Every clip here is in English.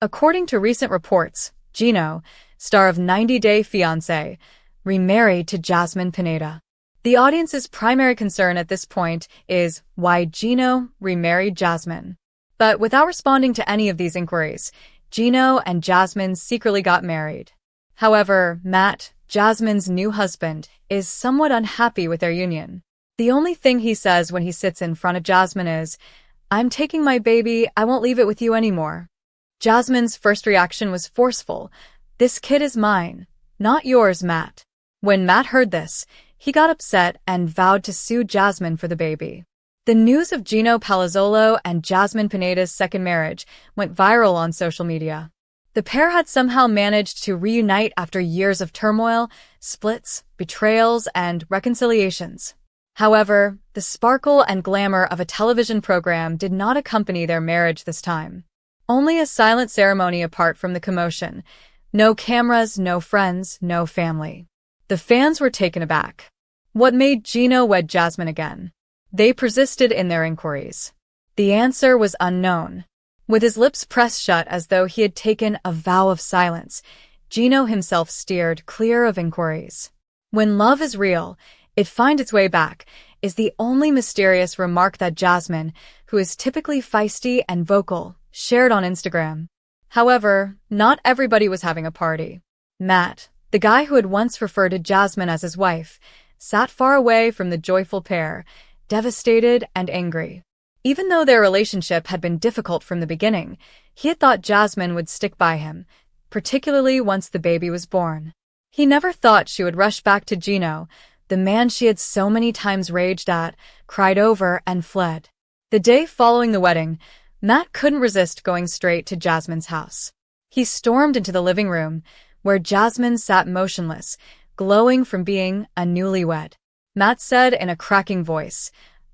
According to recent reports, Gino, star of 90 Day Fiancé, remarried to Jasmine Pineda. The audience's primary concern at this point is why Gino remarried Jasmine. But without responding to any of these inquiries, Gino and Jasmine secretly got married. However, Matt, Jasmine's new husband, is somewhat unhappy with their union. The only thing he says when he sits in front of Jasmine is, "I'm taking my baby, I won't leave it with you anymore." Jasmine's first reaction was forceful. "This kid is mine, not yours, Matt." When Matt heard this, he got upset and vowed to sue Jasmine for the baby. The news of Gino Palazzolo and Jasmine Pineda's second marriage went viral on social media. The pair had somehow managed to reunite after years of turmoil, splits, betrayals, and reconciliations. However, the sparkle and glamour of a television program did not accompany their marriage this time. Only a silent ceremony apart from the commotion. No cameras, no friends, no family. The fans were taken aback. What made Gino wed Jasmine again? They persisted in their inquiries. The answer was unknown. With his lips pressed shut as though he had taken a vow of silence, Gino himself steered clear of inquiries. "When love is real, it finds its way back," is the only mysterious remark that Jasmine, who is typically feisty and vocal, shared on Instagram. However, not everybody was having a party. Matt, the guy who had once referred to Jasmine as his wife, sat far away from the joyful pair, devastated and angry. Even though their relationship had been difficult from the beginning, he had thought Jasmine would stick by him, particularly once the baby was born. He never thought she would rush back to Gino, the man she had so many times raged at, cried over, and fled. The day following the wedding, Matt couldn't resist going straight to Jasmine's house. He stormed into the living room, where Jasmine sat motionless, glowing from being a newlywed. Matt said in a cracking voice,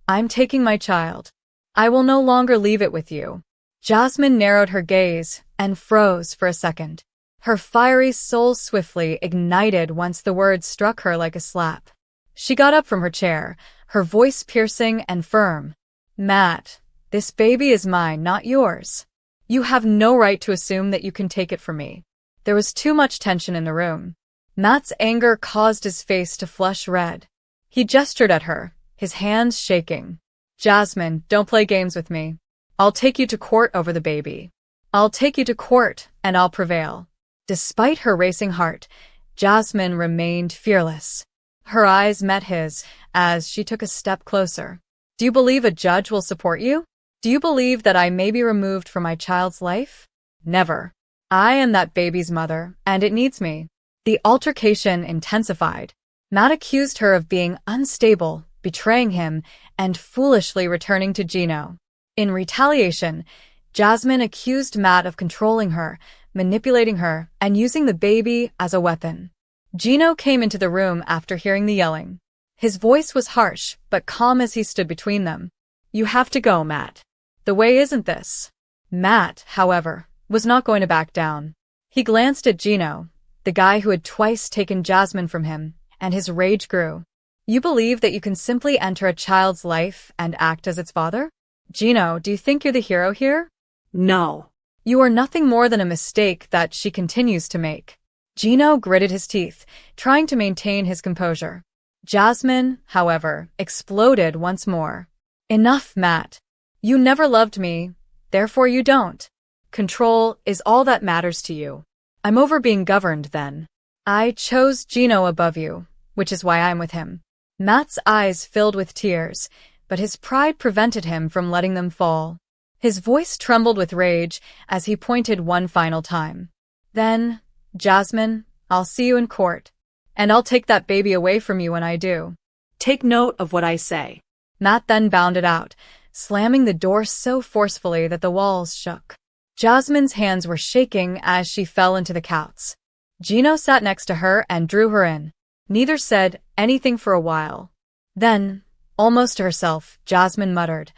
"I'm taking my child. I will no longer leave it with you." Jasmine narrowed her gaze and froze for a second. Her fiery soul swiftly ignited once the words struck her like a slap. She got up from her chair, her voice piercing and firm. "Matt, this baby is mine, not yours. You have no right to assume that you can take it from me." There was too much tension in the room. Matt's anger caused his face to flush red. He gestured at her, his hands shaking. "Jasmine, don't play games with me. I'll take you to court over the baby. I'll take you to court, and I'll prevail." Despite her racing heart, Jasmine remained fearless. Her eyes met his as she took a step closer. "Do you believe a judge will support you? Do you believe that I may be removed from my child's life? Never. I am that baby's mother, and it needs me." The altercation intensified. Matt accused her of being unstable, betraying him, and foolishly returning to Gino. In retaliation, Jasmine accused Matt of controlling her, manipulating her, and using the baby as a weapon. Gino came into the room after hearing the yelling. His voice was harsh, but calm as he stood between them. "You have to go, Matt. The way isn't this." Matt, however, was not going to back down. He glanced at Gino, the guy who had twice taken Jasmine from him, and his rage grew. "You believe that you can simply enter a child's life and act as its father? Gino, do you think you're the hero here? No. You are nothing more than a mistake that she continues to make." Gino gritted his teeth, trying to maintain his composure. Jasmine, however, exploded once more. "Enough, Matt. You never loved me, therefore you don't. Control is all that matters to you. I'm over being governed then. I chose Gino above you, which is why I'm with him." Matt's eyes filled with tears, but his pride prevented him from letting them fall. His voice trembled with rage as he pointed one final time. "Then, Jasmine, I'll see you in court, and I'll take that baby away from you when I do. Take note of what I say." Matt then bounded out, slamming the door so forcefully that the walls shook. Jasmine's hands were shaking as she fell into the couch. Gino sat next to her and drew her in. Neither said anything for a while. Then, almost to herself, Jasmine muttered,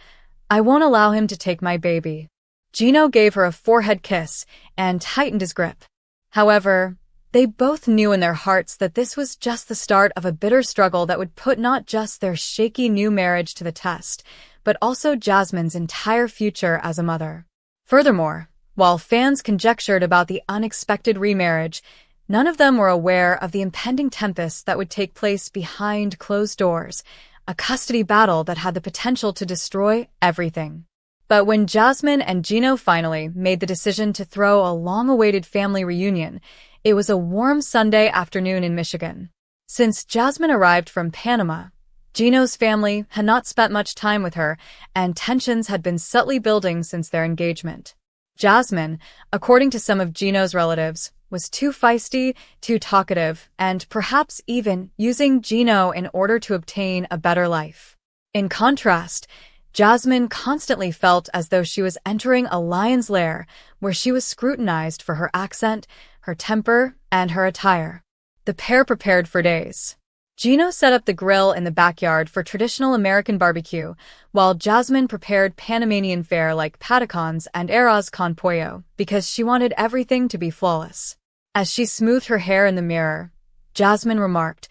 "I won't allow him to take my baby." Gino gave her a forehead kiss and tightened his grip. However, they both knew in their hearts that this was just the start of a bitter struggle that would put not just their shaky new marriage to the test, but also Jasmine's entire future as a mother. Furthermore, While fans conjectured about the unexpected remarriage, none of them were aware of the impending tempest that would take place behind closed doors, a custody battle that had the potential to destroy everything. But when Jasmine and Gino finally made the decision to throw a long-awaited family reunion, it was a warm Sunday afternoon in Michigan. Since Jasmine arrived from Panama, Gino's family had not spent much time with her, and tensions had been subtly building since their engagement. Jasmine, according to some of Gino's relatives, was too feisty, too talkative, and perhaps even using Gino in order to obtain a better life. In contrast, Jasmine constantly felt as though she was entering a lion's lair where she was scrutinized for her accent, her temper, and her attire. The pair prepared for days. Gino set up the grill in the backyard for traditional American barbecue, while Jasmine prepared Panamanian fare like patacons and arroz con pollo because she wanted everything to be flawless. As she smoothed her hair in the mirror, Jasmine remarked,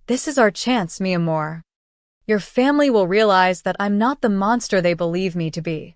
"This is our chance, mi amor. Your family will realize that I'm not the monster they believe me to be."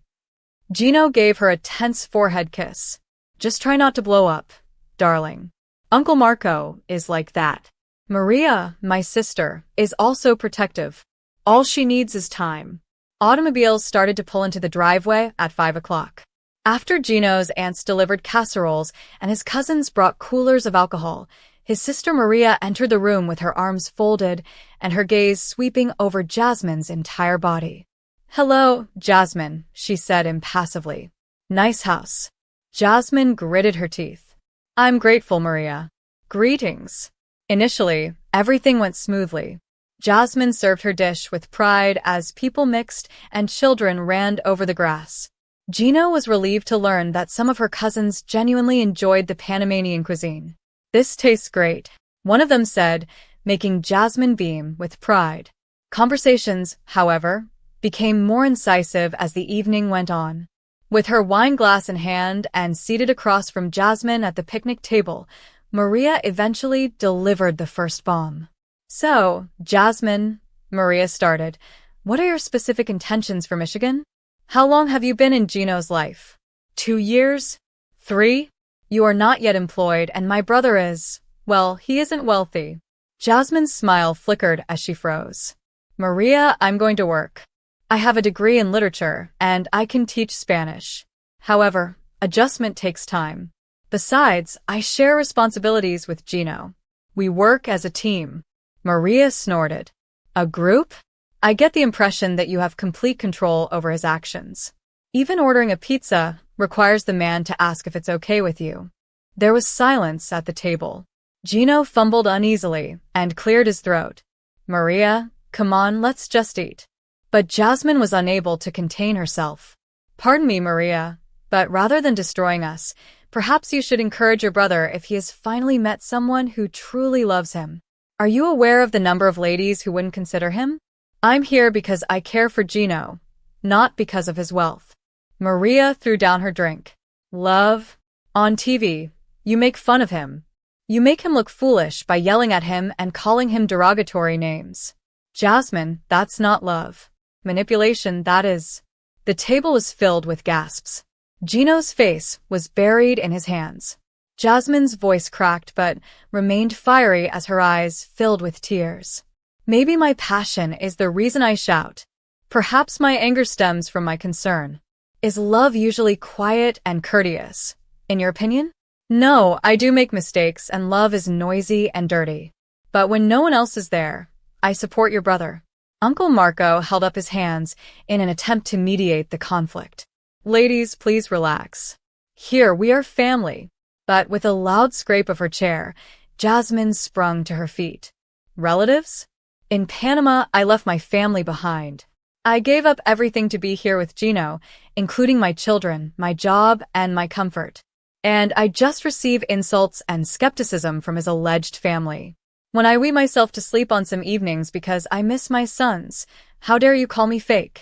Gino gave her a tense forehead kiss. "Just try not to blow up, darling. Uncle Marco is like that. Maria, my sister, is also protective. All she needs is time." Automobiles started to pull into the driveway at 5 o'clock. After Gino's aunts delivered casseroles and his cousins brought coolers of alcohol, his sister Maria entered the room with her arms folded and her gaze sweeping over Jasmine's entire body. "Hello, Jasmine," she said impassively. "Nice house." Jasmine gritted her teeth. "I'm grateful, Maria. Greetings." Initially, everything went smoothly. Jasmine served her dish with pride as people mixed and children ran over the grass. Gino was relieved to learn that some of her cousins genuinely enjoyed the Panamanian cuisine. "This tastes great," one of them said, making Jasmine beam with pride. Conversations, however, became more incisive as the evening went on. With her wine glass in hand and seated across from Jasmine at the picnic table, Maria eventually delivered the first bomb. "So, Jasmine," Maria started, "what are your specific intentions for Michigan? How long have you been in Gino's life? 2 years? 3? You are not yet employed, and my brother is, well, he isn't wealthy." Jasmine's smile flickered as she froze. "Maria, I'm going to work. I have a degree in literature, and I can teach Spanish. However, adjustment takes time. Besides, I share responsibilities with Gino. We work as a team." Maria snorted. "A group? I get the impression that you have complete control over his actions. Even ordering a pizza requires the man to ask if it's okay with you." There was silence at the table. Gino fumbled uneasily and cleared his throat. "Maria, come on, let's just eat." But Jasmine was unable to contain herself. "Pardon me, Maria, but rather than destroying us, perhaps you should encourage your brother if he has finally met someone who truly loves him. Are you aware of the number of ladies who wouldn't consider him? I'm here because I care for Gino, not because of his wealth." Maria threw down her drink. "Love? On TV, you make fun of him. You make him look foolish by yelling at him and calling him derogatory names. Jasmine, that's not love. Manipulation, that is." The table was filled with gasps. Gino's face was buried in his hands. Jasmine's voice cracked but remained fiery as her eyes filled with tears. "Maybe my passion is the reason I shout. Perhaps my anger stems from my concern. Is love usually quiet and courteous, in your opinion? No, I do make mistakes and love is noisy and dirty. But when no one else is there, I support your brother." Uncle Marco held up his hands in an attempt to mediate the conflict. "Ladies, please relax. Here, we are family." But with a loud scrape of her chair, Jasmine sprung to her feet. "Relatives? In Panama, I left my family behind. I gave up everything to be here with Gino, including my children, my job, and my comfort. And I just receive insults and skepticism from his alleged family. When I wee myself to sleep on some evenings because I miss my sons, how dare you call me fake?"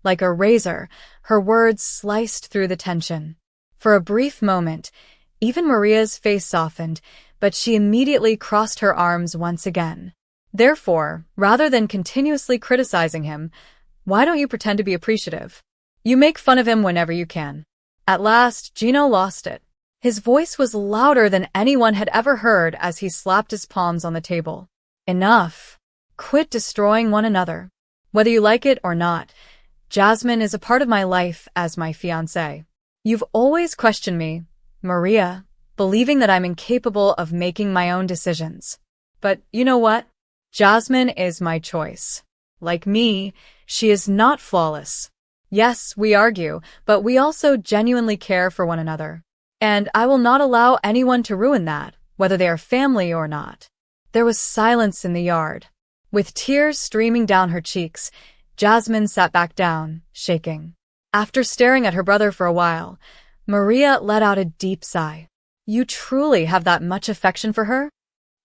Like a razor, her words sliced through the tension. For a brief moment, even Maria's face softened, but she immediately crossed her arms once again. "Therefore, rather than continuously criticizing him, why don't you pretend to be appreciative? You make fun of him whenever you can. At last, Gino lost it. His voice was louder than anyone had ever heard as he slapped his palms on the table. Enough. Quit destroying one another. Whether you like it or not, Jasmine is a part of my life as my fiancé. You've always questioned me, Maria, believing that I'm incapable of making my own decisions. But you know what? Jasmine is my choice. Like me, she is not flawless. Yes, we argue, but we also genuinely care for one another. And I will not allow anyone to ruin that, whether they are family or not. There was silence in the yard. With tears streaming down her cheeks, Jasmine sat back down, shaking. After staring at her brother for a while, Maria let out a deep sigh. You truly have that much affection for her?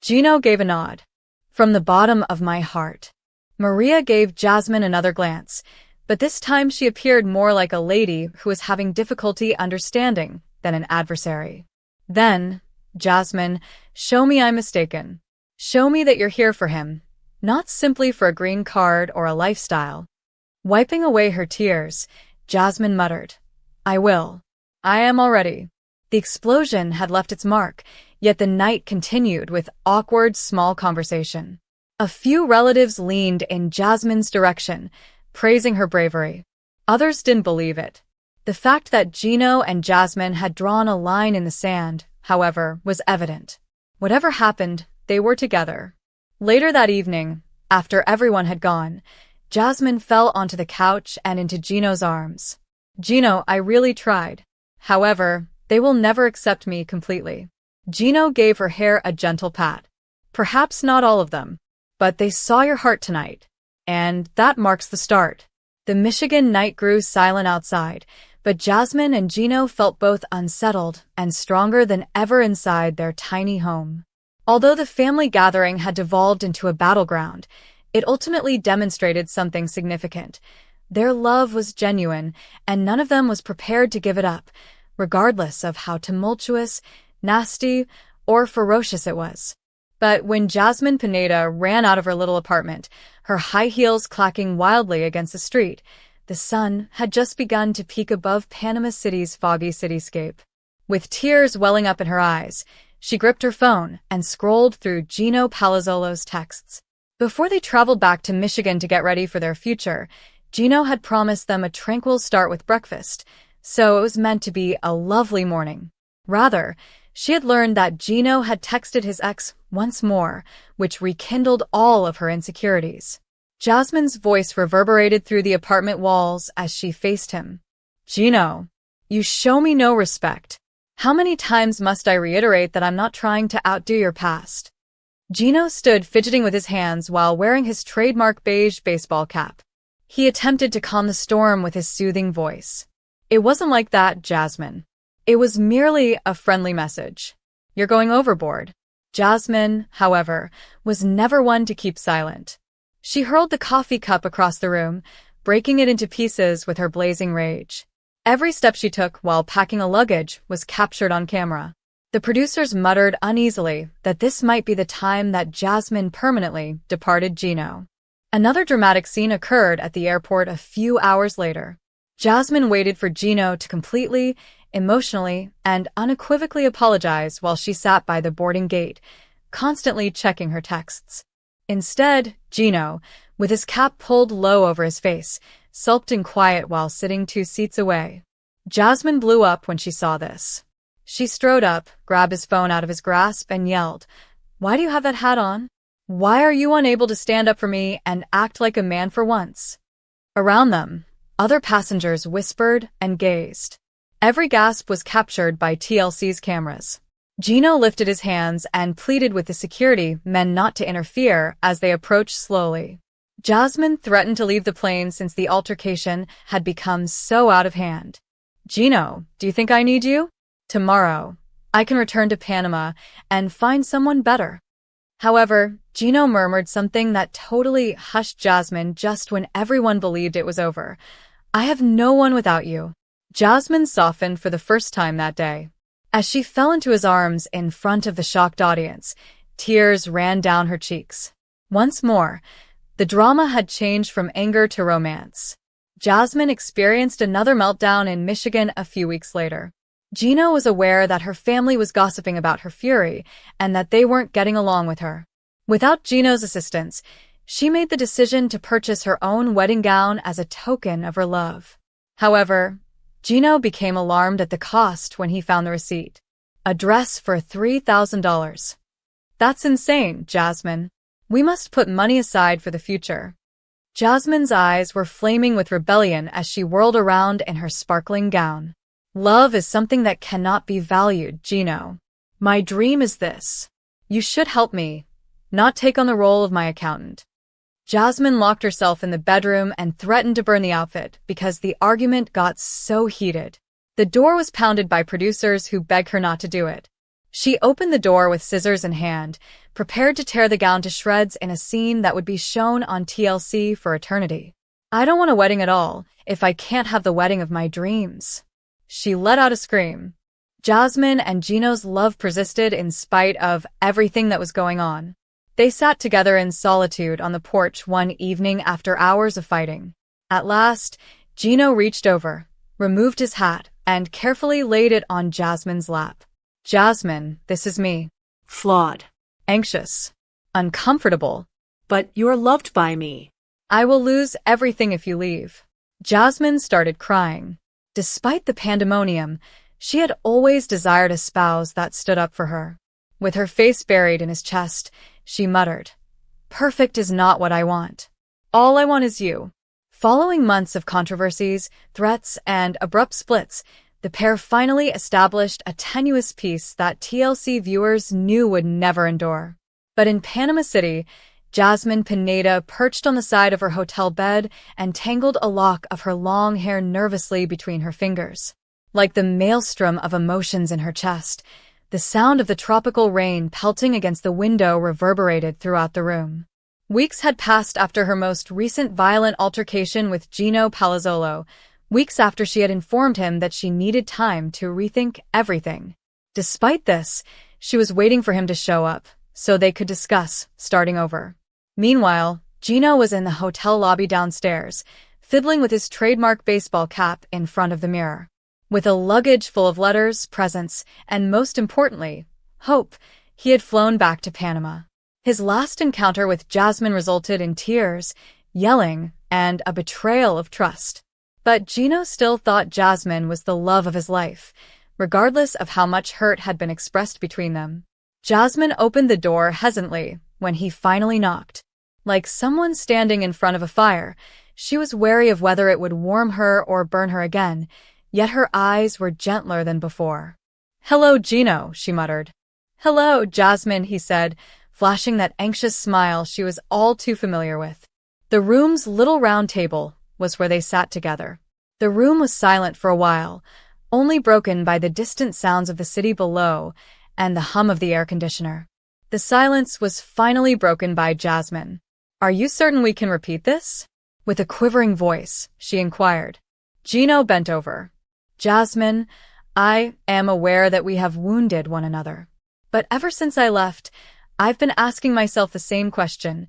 Gino gave a nod. From the bottom of my heart. Maria gave Jasmine another glance, but this time she appeared more like a lady who was having difficulty understanding than an adversary. Then, Jasmine, show me I'm mistaken. Show me that you're here for him, not simply for a green card or a lifestyle. Wiping away her tears, Jasmine muttered, I will. I am already. The explosion had left its mark, yet the night continued with awkward small conversation. A few relatives leaned in Jasmine's direction, praising her bravery. Others didn't believe it. The fact that Gino and Jasmine had drawn a line in the sand, however, was evident. Whatever happened, they were together. Later that evening, after everyone had gone, Jasmine fell onto the couch and into Gino's arms. Gino, I really tried. However, they will never accept me completely. Gino gave her hair a gentle pat. Perhaps not all of them, but they saw your heart tonight. And that marks the start. The Michigan night grew silent outside, but Jasmine and Gino felt both unsettled and stronger than ever inside their tiny home. Although the family gathering had devolved into a battleground, it ultimately demonstrated something significant. Their love was genuine, and none of them was prepared to give it up, regardless of how tumultuous, nasty, or ferocious it was. But when Jasmine Pineda ran out of her little apartment, her high heels clacking wildly against the street, the sun had just begun to peek above Panama City's foggy cityscape. With tears welling up in her eyes, she gripped her phone and scrolled through Gino Palazzolo's texts. Before they traveled back to Michigan to get ready for their future, Gino had promised them a tranquil start with breakfast, so it was meant to be a lovely morning. Rather, she had learned that Gino had texted his ex once more, which rekindled all of her insecurities. Jasmine's voice reverberated through the apartment walls as she faced him. Gino, you show me no respect. How many times must I reiterate that I'm not trying to outdo your past? Gino stood fidgeting with his hands while wearing his trademark beige baseball cap. He attempted to calm the storm with his soothing voice. It wasn't like that, Jasmine. It was merely a friendly message. You're going overboard. Jasmine, however, was never one to keep silent. She hurled the coffee cup across the room, breaking it into pieces with her blazing rage. Every step she took while packing a luggage was captured on camera. The producers muttered uneasily that this might be the time that Jasmine permanently departed Gino. Another dramatic scene occurred at the airport a few hours later. Jasmine waited for Gino to completely, emotionally, and unequivocally apologize while she sat by the boarding gate, constantly checking her texts. Instead, Gino, with his cap pulled low over his face, sulked in quiet while sitting 2 seats away. Jasmine blew up when she saw this. She strode up, grabbed his phone out of his grasp, and yelled, "Why do you have that hat on? Why are you unable to stand up for me and act like a man for once?" Around them, other passengers whispered and gazed. Every gasp was captured by TLC's cameras. Gino lifted his hands and pleaded with the security men not to interfere as they approached slowly. Jasmine threatened to leave the plane since the altercation had become so out of hand. "Gino, do you think I need you? Tomorrow, I can return to Panama and find someone better." However, Gino murmured something that totally hushed Jasmine just when everyone believed it was over. "I have no one without you." Jasmine softened for the first time that day. As she fell into his arms in front of the shocked audience, tears ran down her cheeks. Once more, the drama had changed from anger to romance. Jasmine experienced another meltdown in Michigan a few weeks later. Gino was aware that her family was gossiping about her fury and that they weren't getting along with her. Without Gino's assistance, she made the decision to purchase her own wedding gown as a token of her love. However, Gino became alarmed at the cost when he found the receipt. A dress for $3,000. That's insane, Jasmine. We must put money aside for the future. Jasmine's eyes were flaming with rebellion as she whirled around in her sparkling gown. Love is something that cannot be valued, Gino. My dream is this. You should help me, not take on the role of my accountant. Jasmine locked herself in the bedroom and threatened to burn the outfit because the argument got so heated. The door was pounded by producers who begged her not to do it. She opened the door with scissors in hand, prepared to tear the gown to shreds in a scene that would be shown on TLC for eternity. I don't want a wedding at all if I can't have the wedding of my dreams. She let out a scream. Jasmine and Gino's love persisted in spite of everything that was going on. They sat together in solitude on the porch one evening after hours of fighting. At last, Gino reached over, removed his hat, and carefully laid it on Jasmine's lap. Jasmine, this is me. Flawed. Anxious. Uncomfortable. But you're loved by me. I will lose everything if you leave. Jasmine started crying. Despite the pandemonium, she had always desired a spouse that stood up for her. With her face buried in his chest, she muttered, "Perfect is not what I want. All I want is you." Following months of controversies, threats, and abrupt splits, the pair finally established a tenuous peace that TLC viewers knew would never endure. But in Panama City, Jasmine Pineda perched on the side of her hotel bed and tangled a lock of her long hair nervously between her fingers. Like the maelstrom of emotions in her chest, the sound of the tropical rain pelting against the window reverberated throughout the room. Weeks had passed after her most recent violent altercation with Gino Palazzolo, weeks after she had informed him that she needed time to rethink everything. Despite this, she was waiting for him to show up, so they could discuss starting over. Meanwhile, Gino was in the hotel lobby downstairs, fiddling with his trademark baseball cap in front of the mirror. With a luggage full of letters, presents, and most importantly, hope, he had flown back to Panama. His last encounter with Jasmine resulted in tears, yelling, and a betrayal of trust. But Gino still thought Jasmine was the love of his life, regardless of how much hurt had been expressed between them. Jasmine opened the door hesitantly when he finally knocked. Like someone standing in front of a fire, she was wary of whether it would warm her or burn her again, yet her eyes were gentler than before. "Hello, Gino," she muttered. "Hello, Jasmine," he said, flashing that anxious smile she was all too familiar with. The room's little round table was where they sat together. The room was silent for a while, only broken by the distant sounds of the city below and the hum of the air conditioner. The silence was finally broken by Jasmine. "Are you certain we can repeat this?" With a quivering voice, she inquired. Gino bent over. "Jasmine, I am aware that we have wounded one another. But ever since I left, I've been asking myself the same question.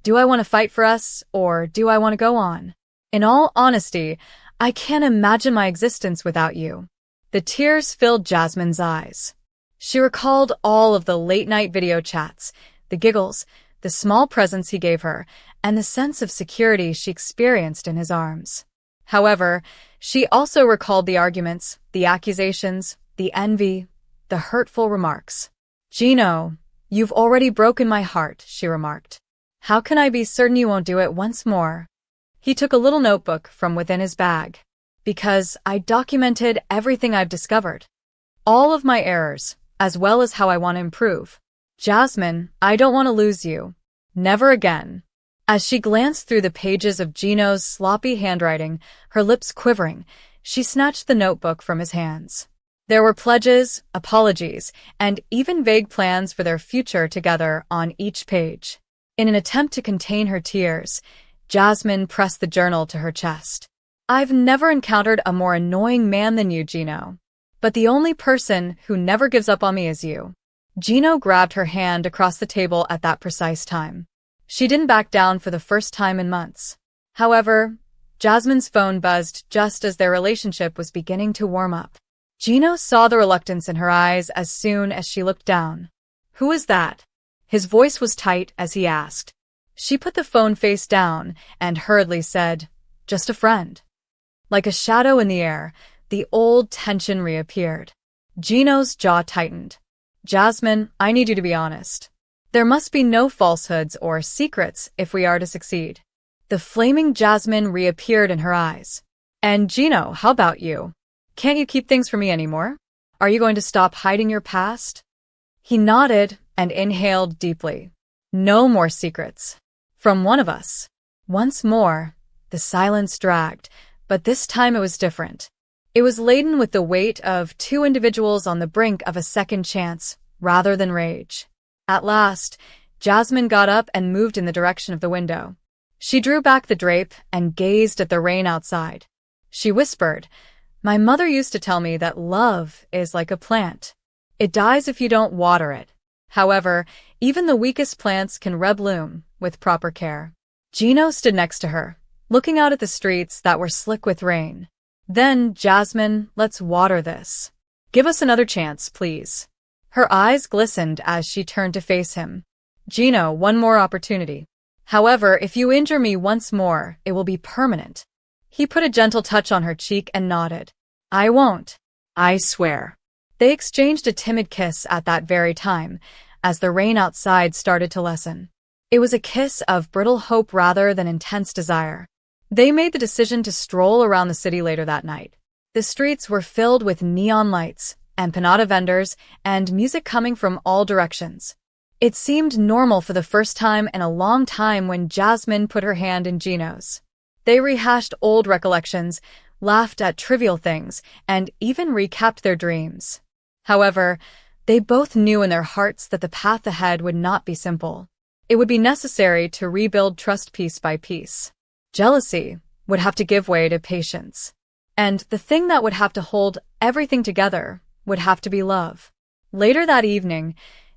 Do I want to fight for us, or do I want to go on? In all honesty, I can't imagine my existence without you." The tears filled Jasmine's eyes. She recalled all of the late-night video chats, the giggles, the small presents he gave her, and the sense of security she experienced in his arms. However, she also recalled the arguments, the accusations, the envy, the hurtful remarks. "Gino, you've already broken my heart," she remarked. "How can I be certain you won't do it once more?" He took a little notebook from within his bag. "Because I documented everything I've discovered. All of my errors, as well as how I want to improve. Jasmine, I don't want to lose you. Never again." As she glanced through the pages of Gino's sloppy handwriting, her lips quivering, she snatched the notebook from his hands. There were pledges, apologies, and even vague plans for their future together on each page. In an attempt to contain her tears, Jasmine pressed the journal to her chest. "I've never encountered a more annoying man than you, Gino. But the only person who never gives up on me is you." Gino grabbed her hand across the table at that precise time. She didn't back down for the first time in months. However, Jasmine's phone buzzed just as their relationship was beginning to warm up. Gino saw the reluctance in her eyes as soon as she looked down. "Who is that?" His voice was tight as he asked. She put the phone face down and hurriedly said, "Just a friend." Like a shadow in the air, the old tension reappeared. Gino's jaw tightened. "Jasmine, I need you to be honest. There must be no falsehoods or secrets if we are to succeed." The flaming Jasmine reappeared in her eyes. "And Gino, how about you? Can't you keep things from me anymore? Are you going to stop hiding your past?" He nodded and inhaled deeply. "No more secrets. From one of us." Once more, the silence dragged, but this time it was different. It was laden with the weight of two individuals on the brink of a second chance, rather than rage. At last, Jasmine got up and moved in the direction of the window. She drew back the drape and gazed at the rain outside. She whispered, "My mother used to tell me that love is like a plant. It dies if you don't water it. However, even the weakest plants can rebloom with proper care." Gino stood next to her, looking out at the streets that were slick with rain. "Then, Jasmine, let's water this. Give us another chance, please." Her eyes glistened as she turned to face him. "Gino, one more opportunity. However, if you injure me once more, it will be permanent." He put a gentle touch on her cheek and nodded. "I won't. I swear." They exchanged a timid kiss at that very time, as the rain outside started to lessen. It was a kiss of brittle hope rather than intense desire. They made the decision to stroll around the city later that night. The streets were filled with neon lights, empanada vendors, and music coming from all directions. It seemed normal for the first time in a long time when Jasmine put her hand in Gino's. They rehashed old recollections, laughed at trivial things, and even recapped their dreams. However, they both knew in their hearts that the path ahead would not be simple. It would be necessary to rebuild trust piece by piece. Jealousy would have to give way to patience. And the thing that would have to hold everything together would have to be love. Later that evening,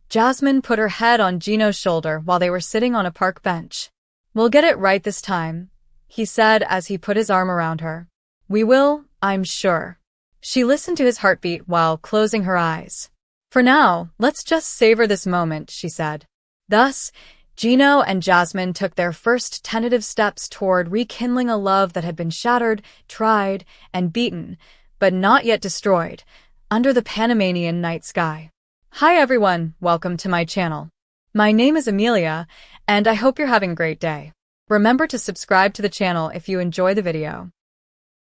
Jasmine put her head on Gino's shoulder while they were sitting on a park bench. "We'll get it right this time," he said as he put his arm around her. "We will, I'm sure." She listened to his heartbeat while closing her eyes. "For now, let's just savor this moment," she said. Thus, Gino and Jasmine took their first tentative steps toward rekindling a love that had been shattered, tried, and beaten, but not yet destroyed, under the Panamanian night sky. Hi everyone, welcome to my channel. My name is Amelia, and I hope you're having a great day. Remember to subscribe to the channel if you enjoy the video.